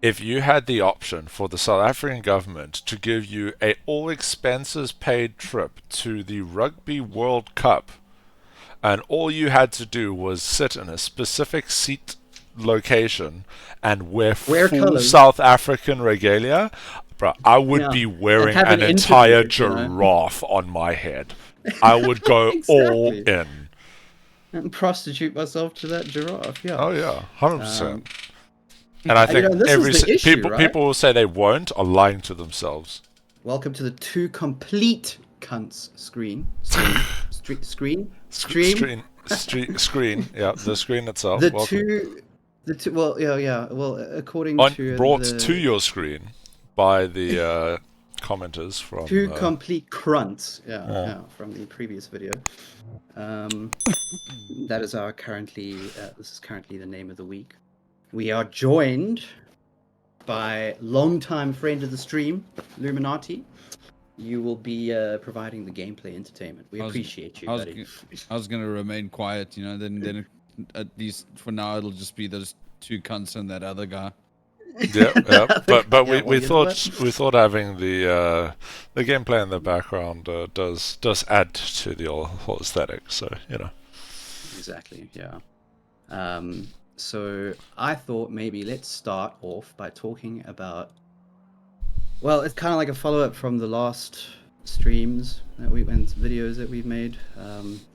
if you had the option for the South African government to give you a all expenses paid trip to the Rugby World Cup, and all you had to do was sit in a specific seat location and wear Wear full colors, South African regalia, bro, I would yeah, be and wearing have an an entire interview, you know. giraffe on my head. I would go all Exactly. in. And prostitute myself to that giraffe, yeah. Oh yeah, 100%. Um, And I and, think this is the issue, people right? people will say they won't are lying to themselves. Welcome to the two complete cunts stream. Screen, yeah, the screen itself. The Welcome. two, well, yeah, yeah. Well, according On to brought to the your screen by the commenters from. two complete crunts, yeah, Oh. yeah, from the previous video. Um, that is our currently. This is currently the name of the week. We are joined by longtime friend of the stream, Illuminati. You will be providing the gameplay entertainment. We appreciate you, buddy. I was gonna remain quiet, then at least for now it'll just be those two cunts and that other guy. Yeah, yeah. But Yeah, well, we you know what? thought having the gameplay in the background does add to the whole aesthetic. So Exactly, yeah. So I thought maybe let's start off by talking about. Well, it's kind of like a follow-up from the last streams that we and videos that we've made.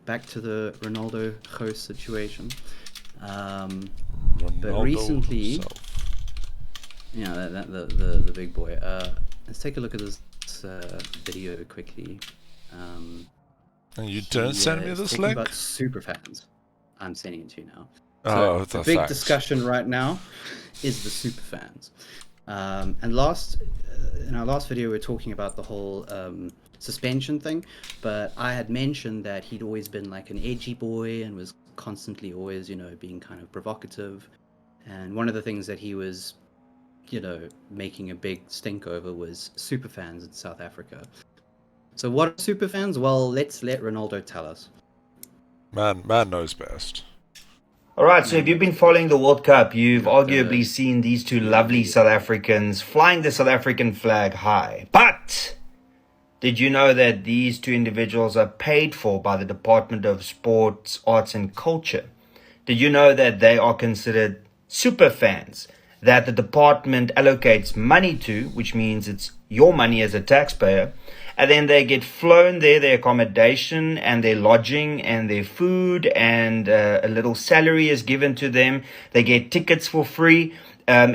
Back to the Ronaldo host situation. But recently, yeah, the big boy. Let's take a look at this video quickly. And you don't send me this link? About SupaFans. I'm sending it to you now. Oh, the big discussion right now is the SupaFans. And in our last video, we were talking about the whole suspension thing, but I had mentioned that he'd always been like an edgy boy and was constantly always, being kind of provocative. And one of the things that he was, making a big stink over was SupaFans in South Africa. So what are SupaFans? Well, let's let Ronaldo tell us. Man knows best. All right, so if you've been following the World Cup, you've arguably seen these two lovely South Africans flying the South African flag high. But did you know that these two individuals are paid for by the Department of Sports, Arts and Culture? Did you know that they are considered super fans, that the department allocates money to, which means it's your money as a taxpayer, and then they get flown there, their accommodation and their lodging and their food, and a little salary is given to them. They get tickets for free,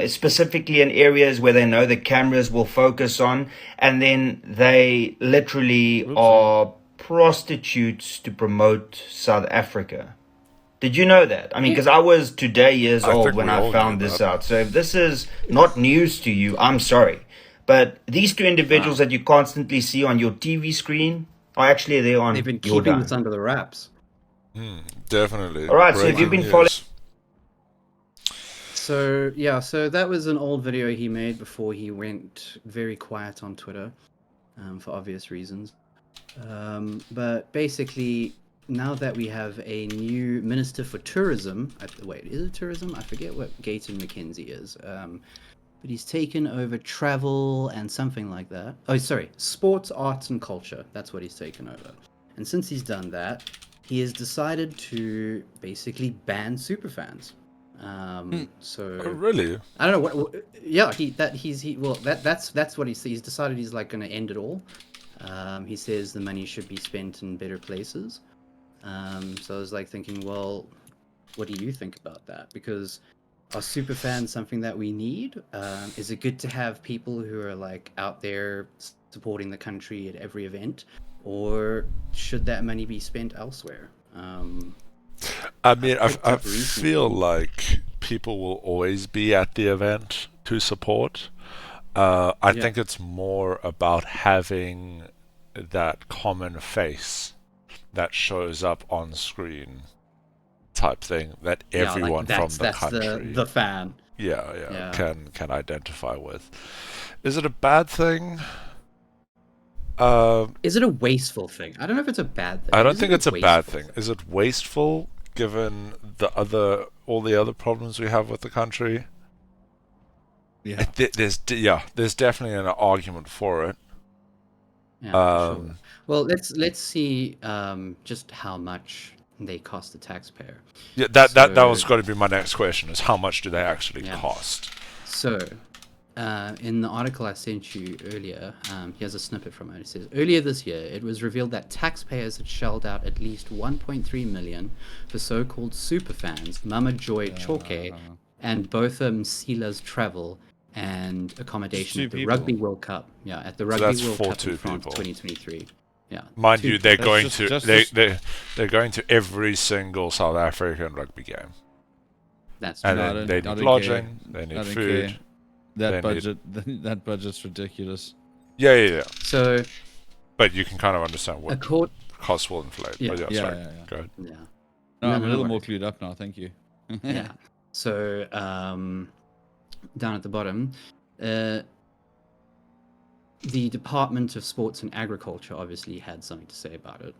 specifically in areas where they know the cameras will focus on, and then they literally are prostitutes to promote South Africa. Did you know that? I mean, because I was today years old when I found this out. So if this is not news to you, I'm sorry. But these two individuals that you constantly see on your TV screen are actually there on your dime. They've been keeping this under the wraps. Definitely. All right, so if you've been following... So, yeah, so that was an old video he made before he went very quiet on Twitter, for obvious reasons. But basically, now that we have a new Minister for Tourism... Wait, is it tourism? I forget what Gayton McKenzie is. But he's taken over travel and something like that. Oh, sorry, sports, arts, and culture. That's what he's taken over. And since he's done that, he has decided to basically ban superfans. So Oh, really? I don't know what. Yeah, that's what he's decided. He's like going to end it all. He says the money should be spent in better places. So I was like thinking, well, what do you think about that? Because are super fans something that we need? Is it good to have people who are like out there supporting the country at every event, or should that money be spent elsewhere? I mean, I feel like people will always be at the event to support. I think it's more about having that common face that shows up on screen type thing that everyone from the country, the fan, can identify with. Is it a bad thing? Is it a wasteful thing? I don't know if it's a bad thing. I don't think it's a bad thing. Is it wasteful given all the other problems we have with the country? Yeah. There's definitely an argument for it. Yeah, for sure. Um, Well, let's see just how much they cost the taxpayer. yeah, that So was going to be my next question: is how much do they actually yeah. cost? So in the article I sent you earlier, here's a snippet from it. It says, earlier this year, it was revealed that taxpayers had shelled out at least 1.3 million for so-called superfans, Mama Joy Choke, and Botha Msila's travel and accommodation two at the people. Rugby World Cup. Yeah, at the So Rugby that's World Cup in 42 France, people. 2023. Yeah, Mind you, they're That's going just- to just they as- they they're going to every single South African rugby game, that's and true. No, I then don't- they I need don't lodging, care. they I need don't food. care. That They budget, that budget's ridiculous. Yeah. So But you can kind of understand what accord, costs will inflate. Yeah. But yeah, Yeah, sorry. yeah, yeah. Go ahead. yeah. No, I'm a little worries. more clued up now. Thank you. Yeah. So down at the bottom, the Department of Sports and Agriculture obviously had something to say about it.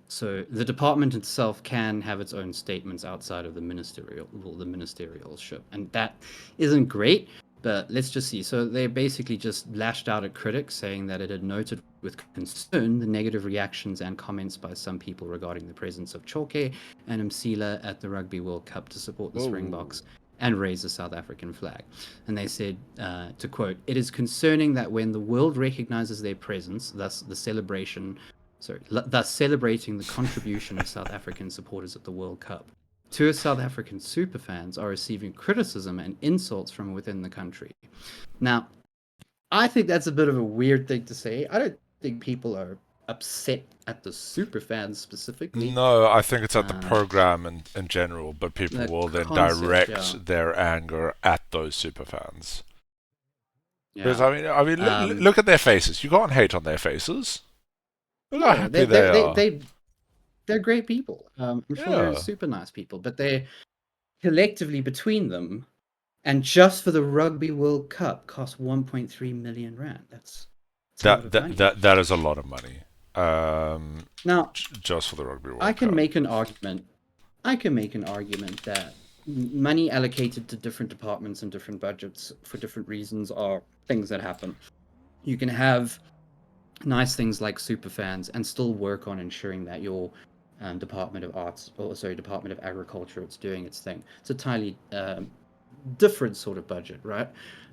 So the department itself can have its own statements outside of the ministerialship, and that isn't great. But let's just see. So they basically just lashed out at critics, saying that it had noted with concern the negative reactions and comments by some people regarding the presence of Choke and Msila at the Rugby World Cup to support the Springboks and raise the South African flag. And they said, to quote, "It is concerning that when the world recognizes their presence, thus celebrating the contribution of South African supporters at the World Cup, two South African superfans are receiving criticism and insults from within the country." Now, I think that's a bit of a weird thing to say. I don't think people are upset at the superfans specifically. No, I think it's at the program in general, but people The will then concept, direct yeah. their anger at those superfans. Because Yeah. I mean, look at their faces. You can't hate on their faces. Look how Yeah, happy they are. they're great people. I'm sure they're Yeah. super nice people, but they're collectively between them, and just for the Rugby World Cup, cost 1.3 million rand. That's a lot of money. That is a lot of money. Now, Just for the Rugby World I can Cup. make an argument. I can make an argument that money allocated to different departments and different budgets for different reasons are things that happen. You can have nice things like superfans and still work on ensuring that your Department of Department of Agriculture, it's doing its thing. It's a entirely different sort of budget, right?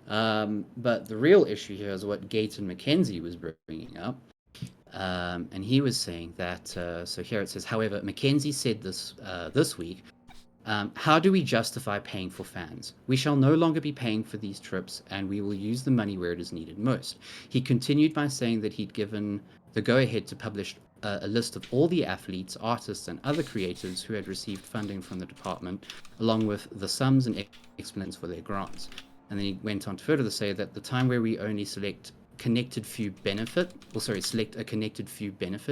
But the real issue here is what Gayton McKenzie was bringing up. And he was saying that, so here it says, however, McKenzie said this week, how do we justify paying for fans? We shall no longer be paying for these trips, and we will use the money where it is needed most. He continued by saying that he'd given the go-ahead to publish a list of all the athletes, artists, and other creators who had received funding from the department, along with the sums and explanations for their grants. And then he went on to further say that the time where we only select a connected few benefit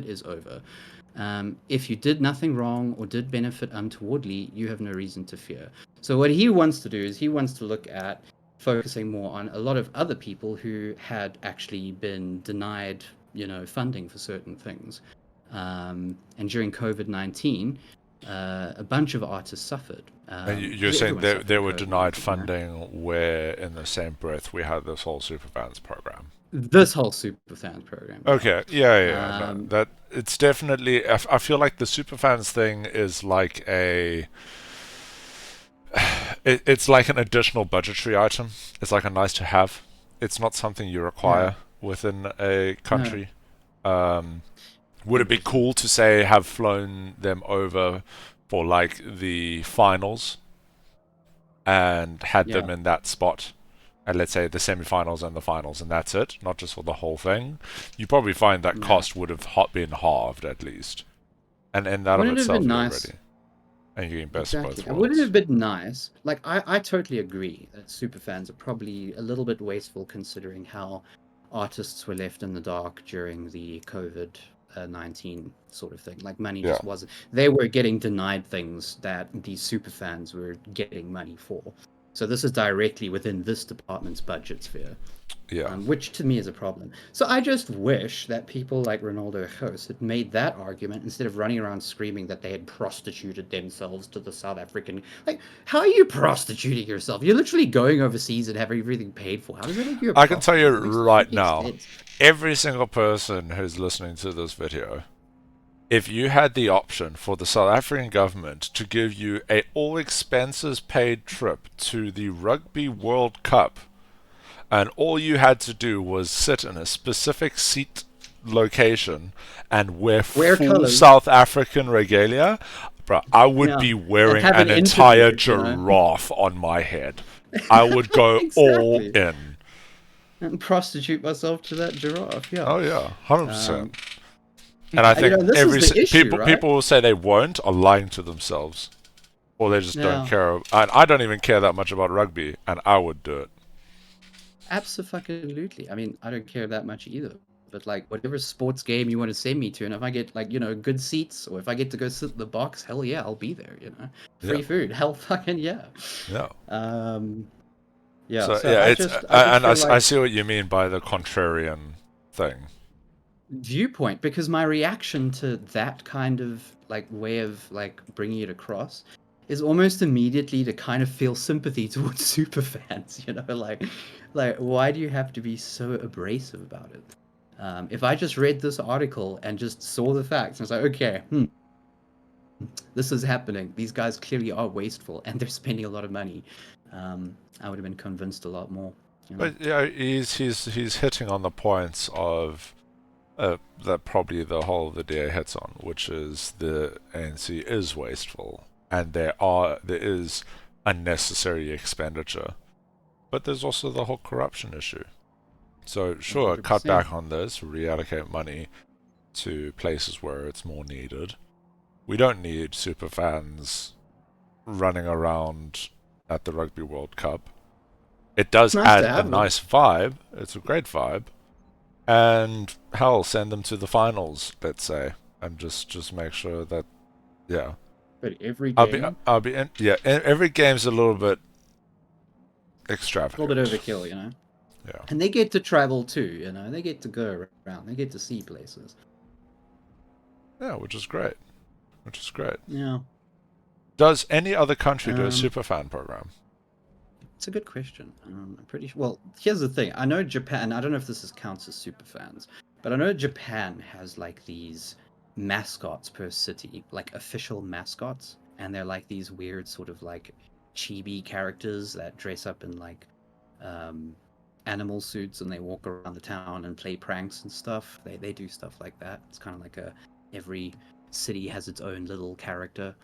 is over. If you did nothing wrong or did benefit untowardly, you have no reason to fear. So what he wants to do is he wants to look at focusing more on a lot of other people who had actually been denied, funding for certain things. And during COVID-19, a bunch of artists suffered. And you're saying they were denied funding where, in the same breath, we had this whole Superfans program. This whole Superfans program. Yeah. Okay, yeah. No, that it's definitely. I feel like the Superfans thing is like it's like an additional budgetary item. It's like a nice to have. It's not something you require within a country. No. Would it be cool to say have flown them over for like the finals and had them in that spot? And let's say the semi-finals and the finals, and that's it, not just for the whole thing. You probably find that cost would have been halved at least, and that of itself is already. And you're getting best of both worlds. Wouldn't it have been nice? Like I totally agree that superfans are probably a little bit wasteful considering how artists were left in the dark during the COVID-19 sort of thing. Like money just wasn't. They were getting denied things that these superfans were getting money for. So this is directly within this department's budget sphere. Yeah. Which to me is a problem. So I just wish that people like Ronaldo Host had made that argument instead of running around screaming that they had prostituted themselves to the South African. Like, how are you prostituting yourself? You're literally going overseas and having everything paid for. How does that make you a I can tell you prostitute? It makes right fucking now, sense. every single person who's listening to this video, if you had the option for the South African government to give you a all expenses paid trip to the Rugby World Cup, and all you had to do was sit in a specific seat location and wear full colours. South African regalia, bro, I would Yeah. be wearing have an an entire interview, you know? giraffe on my head. I would go all Exactly. in. And prostitute myself to that giraffe. Yeah. Oh yeah, 100%. And I you think know, this is the issue, people right? people who say they won't are lying to themselves, or they just don't Yeah. care. And I don't even care that much about rugby, and I would do it. Absolutely. I mean, I don't care that much either. But like, whatever sports game you want to send me to, and if I get like, you know, good seats, or if I get to go sit in the box, hell yeah, I'll be there. You know, free Yeah. food, hell fucking yeah. Yeah. Yeah. So, So yeah, I it's just and feel I like see what you mean by the contrarian thing. viewpoint, because my reaction to that kind of like way of like bringing it across is almost immediately to kind of feel sympathy towards super fans. You know, like why do you have to be so abrasive about it? If I just read this article and just saw the facts, and I was like, okay, this is happening. These guys clearly are wasteful, and they're spending a lot of money. I would have been convinced a lot more. You know? But yeah, he's hitting on the points of that probably the whole of the DA hits on, which is the ANC is wasteful, and there is unnecessary expenditure, but there's also the whole corruption issue. So sure, cut 100%. back on this, reallocate money to places where it's more needed. We don't need super fans running around at the Rugby World Cup. It does It's nice add to a have them. nice vibe. It's a great vibe. And hell, send them to the finals, let's say, and just make sure that, yeah. But every I'll game, be in, yeah. Every game's a little bit a extravagant. little bit overkill, you know. Yeah. And they get to travel too, you know. They get to go around. They get to see places. Yeah, which is great. Which is great. Yeah, Does any other country do a Um, super fan program? it's a good question. I'm pretty sure. Well, here's the thing. I know Japan. I don't know if this counts as super fans, but I know Japan has like these mascots per city, like official mascots, and they're like these weird sort of like chibi characters that dress up in like animal suits, and they walk around the town and play pranks and stuff. They do stuff like that. It's kind of like every city has its own little character.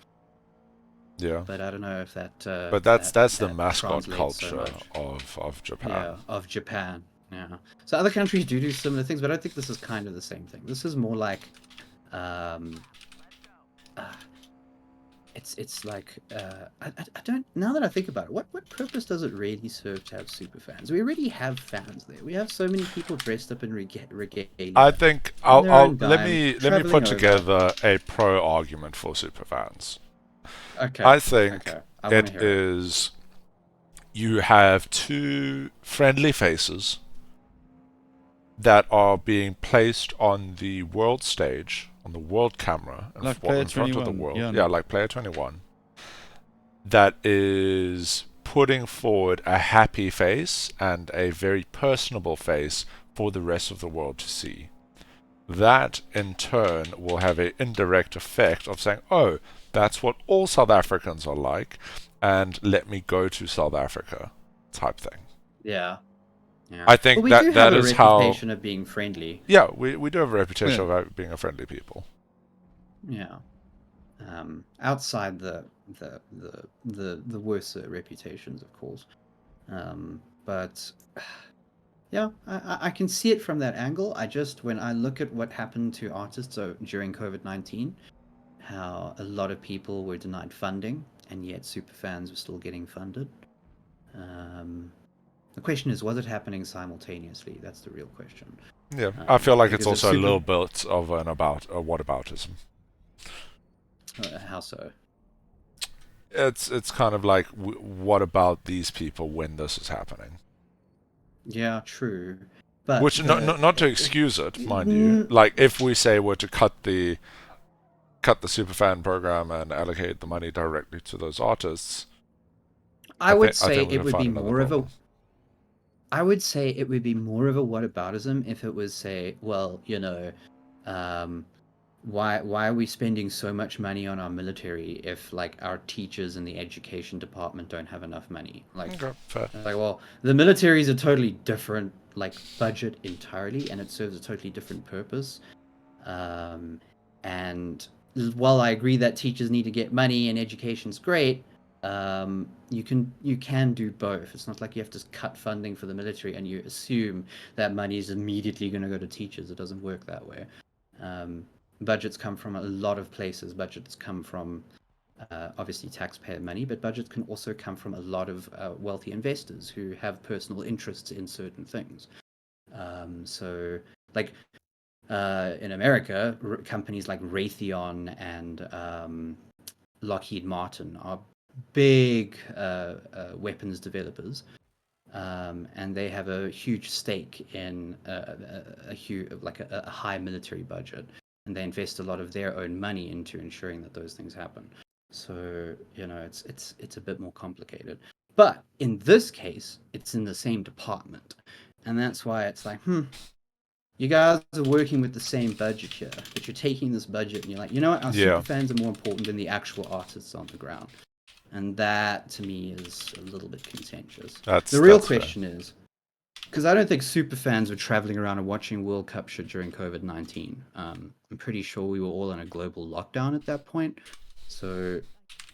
Yeah. But I don't know if that. But that's the that mascot translates so culture much. of Japan. Yeah, of Japan. Yeah. So other countries do similar things, but I think this is kind of the same thing. This is more like, it's like I don't. Now that I think about it, what purpose does it really serve to have super fans? We already have fans there. We have so many people dressed up in regalia. I think on their own let dime, me travelling put over. together a pro argument for super fans. Okay. I think Okay. I wanna it hear is you have two friendly faces that are being placed on the world stage, on the world camera, Like in Player front of the 21, world. yeah. Like Player 21. That is putting forward a happy face and a very personable face for the rest of the world to see. That, in turn, will have an indirect effect of saying, oh, that's what all South Africans are like, and let me go to South Africa, type thing. Yeah. Yeah. I think But we that do have that a is how. reputation of being friendly. Yeah, we do have a reputation Yeah. of being a friendly people. Yeah. Outside the worse reputations, of course. But yeah, I can see it from that angle. When I look at what happened to artists during COVID-19, how a lot of people were denied funding, and yet superfans were still getting funded. The question is, was it happening simultaneously? That's the real question. Yeah, I feel like it's because if also a super- little bit of a whataboutism. How so? it's kind of like, what about these people when this is happening? Yeah, true. But Which not to excuse it, mind you. Mm, Like if we say we're to cut the superfan program and allocate the money directly to those artists, I would I say think we it can would find be another more of a problem. I would say it would be more of a whataboutism if it was say, well, um, why are we spending so much money on our military if like our teachers in the education department don't have enough money? Okay, fair. Well, the military is a totally different like budget entirely, and it serves a totally different purpose. Um, and while I agree that teachers need to get money and education's great, you can do both. It's not like you have to cut funding for the military and you assume that money is immediately going to go to teachers. It doesn't work that way. Um, Budgets come from a lot of places. Budgets come from obviously taxpayer money, but budgets can also come from a lot of wealthy investors who have personal interests in certain things. So, like in America, companies like Raytheon and Lockheed Martin are big weapons developers, and they have a huge stake in a high military budget, and they invest a lot of their own money into ensuring that those things happen. So it's a bit more complicated. But in this case, it's in the same department, and that's why it's like, you guys are working with the same budget here, but you're taking this budget and you're like, you know what, our super Yeah, fans are more important than the actual artists on the ground. And that to me is a little bit contentious. The real that's fair. question is, because I don't think super fans were traveling around and watching World Cup shit during COVID-19. I'm pretty sure we were all in a global lockdown at that point. So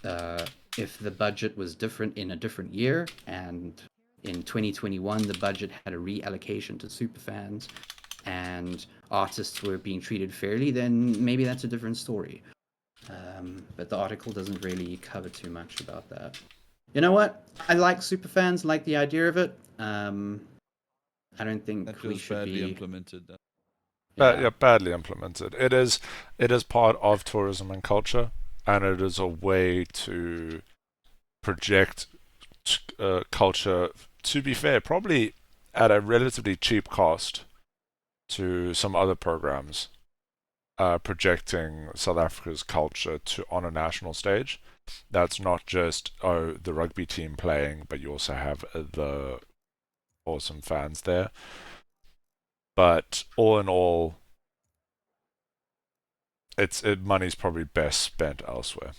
uh, if the budget was different in a different year, and in 2021 the budget had a reallocation to super fans and artists were being treated fairly, then maybe that's a different story. But the article doesn't really cover too much about that. You know what? I like superfans, like the idea of it. I don't think That we was should badly be. implemented. But Yeah, yeah, badly implemented. It is part of tourism and culture, and it is a way to project culture. To be fair, probably at a relatively cheap cost to some other programs, projecting South Africa's culture to on a national stage. That's not just the rugby team playing, but you also have the awesome fans there. But all in all, money's probably best spent elsewhere.